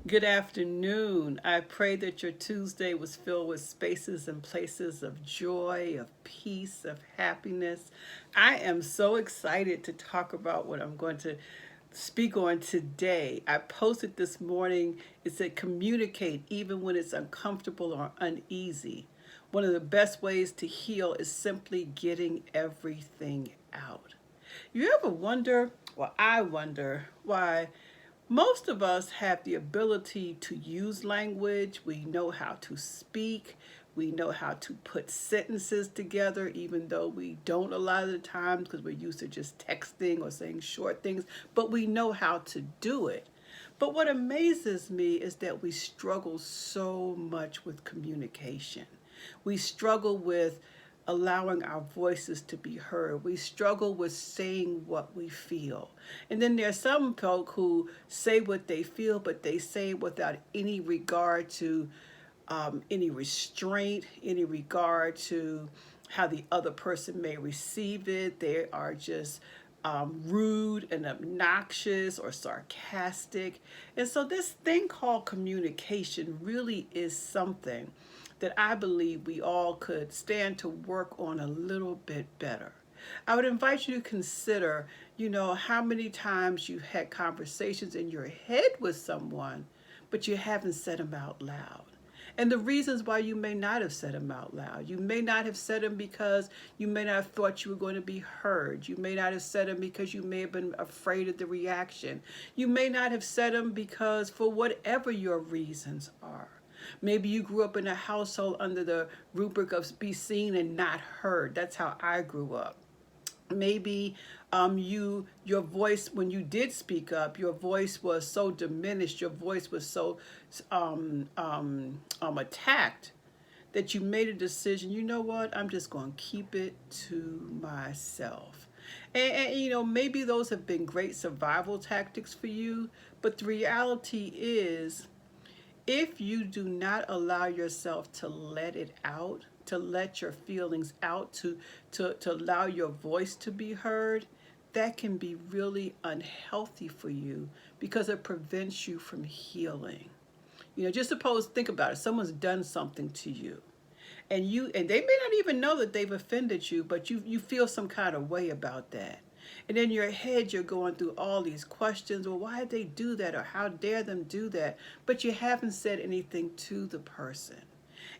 Good afternoon. I pray that your Tuesday was filled with spaces and places of joy, of peace, of happiness. I am so excited to talk about what I'm going to speak on today. I posted this morning, it said communicate even when it's uncomfortable or uneasy. One of the best ways to heal is simply getting everything out. You ever wonder, well, I wonder, why most of us have the ability to use language. We know how to speak. We know how to put sentences together, even though we don't a lot of the times because we're used to just texting or saying short things, but we know how to do it. But what amazes me is that we struggle so much with communication. We struggle with allowing our voices to be heard. We struggle with saying what we feel. And then there are some folk who say what they feel, but they say without any regard to any restraint, any regard to how the other person may receive it. They are just rude and obnoxious or sarcastic. And so, this thing called communication really is something that I believe we all could stand to work on a little bit better. I would invite you to consider, how many times you've had conversations in your head with someone, but you haven't said them out loud. And the reasons why you may not have said them out loud. You may not have said them because you may not have thought you were going to be heard. You may not have said them because you may have been afraid of the reaction. You may not have said them because for whatever your reasons are. Maybe you grew up in a household under the rubric of be seen and not heard. That's how I grew up. Maybe your voice, when you did speak up, your voice was so diminished, your voice was so attacked that you made a decision. You know what? I'm just going to keep it to myself. And maybe those have been great survival tactics for you, but the reality is, if you do not allow yourself to let it out, to let your feelings out, to allow your voice to be heard, that can be really unhealthy for you because it prevents you from healing. Just suppose, think about it. Someone's done something to you, and they may not even know that they've offended you, but you feel some kind of way about that. And in your head, you're going through all these questions. Well, why did they do that? Or how dare them do that? But you haven't said anything to the person.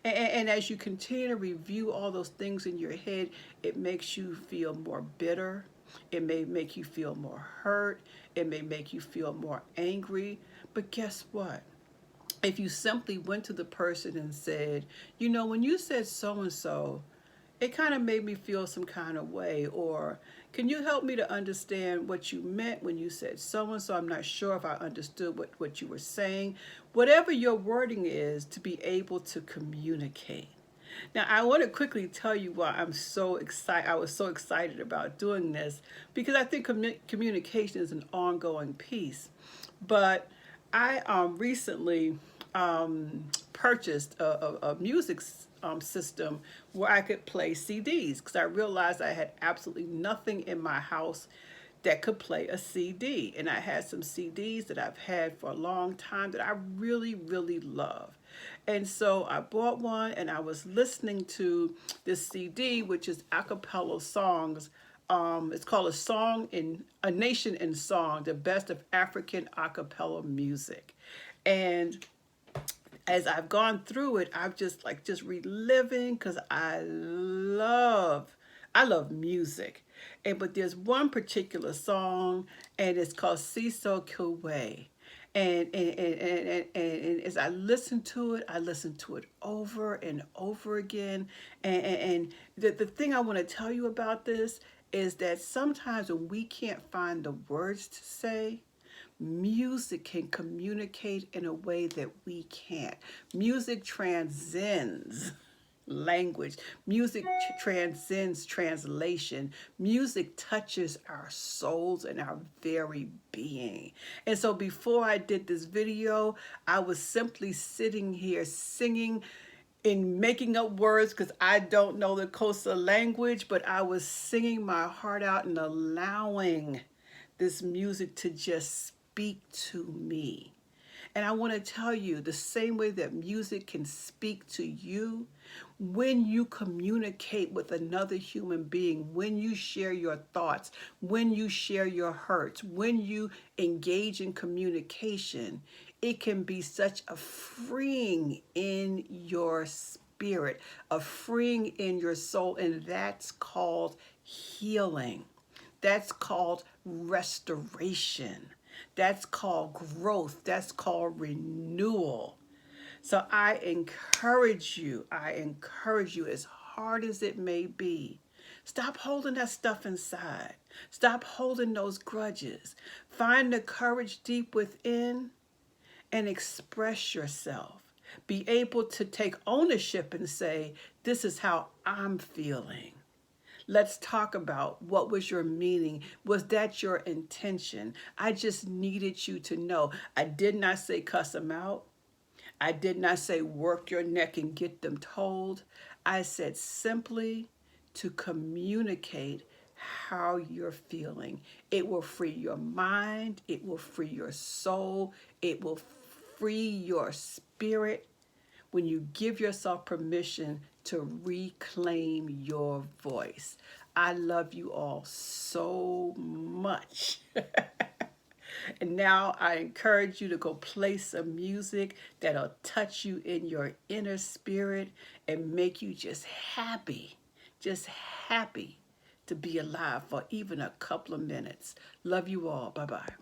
And as you continue to review all those things in your head, it makes you feel more bitter. It may make you feel more hurt. It may make you feel more angry. But guess what? If you simply went to the person and said, when you said so and so, it kind of made me feel some kind of way, or can you help me to understand what you meant when you said so and so? I'm not sure if I understood what you were saying. Whatever your wording is, to be able to communicate. Now, I want to quickly tell you why I'm so excited. I was so excited about doing this because I think communication is an ongoing piece. But I recently purchased a music system where I could play CDs because I realized I had absolutely nothing in my house that could play a CD. And I had some CDs that I've had for a long time that I really, really love. And so I bought one and I was listening to this CD, which is a cappella songs. It's called A Nation in Song, the best of African a cappella music. And as I've gone through it, I've just reliving because I love music. But there's one particular song and it's called Siso Kiwe. And as I listen to it over and over again. And the thing I want to tell you about this is that sometimes when we can't find the words to say, music can communicate in a way that we can't. Music transcends language. Music transcends translation. Music touches our souls and our very being. And so before I did this video, I was simply sitting here singing in making up words because I don't know the Xhosa language, but I was singing my heart out and allowing this music to just speak to me. And I want to tell you, the same way that music can speak to you, when you communicate with another human being, when you share your thoughts, when you share your hurts, when you engage in communication, it can be such a freeing in your spirit, a freeing in your soul, and that's called healing. That's called restoration. That's called growth. That's called renewal. So I encourage you as hard as it may be. Stop holding that stuff inside. Stop holding those grudges. Find the courage deep within and express yourself. Be able to take ownership and say, this is how I'm feeling. Let's talk about what was your meaning. Was that your intention? I just needed you to know. I did not say cuss them out. I did not say work your neck and get them told. I said simply to communicate how you're feeling. It will free your mind. It will free your soul. It will free your spirit when you give yourself permission to reclaim your voice. I love you all so much. And now I encourage you to go play some music that'll touch you in your inner spirit and make you just happy to be alive for even a couple of minutes. Love you all. Bye-bye.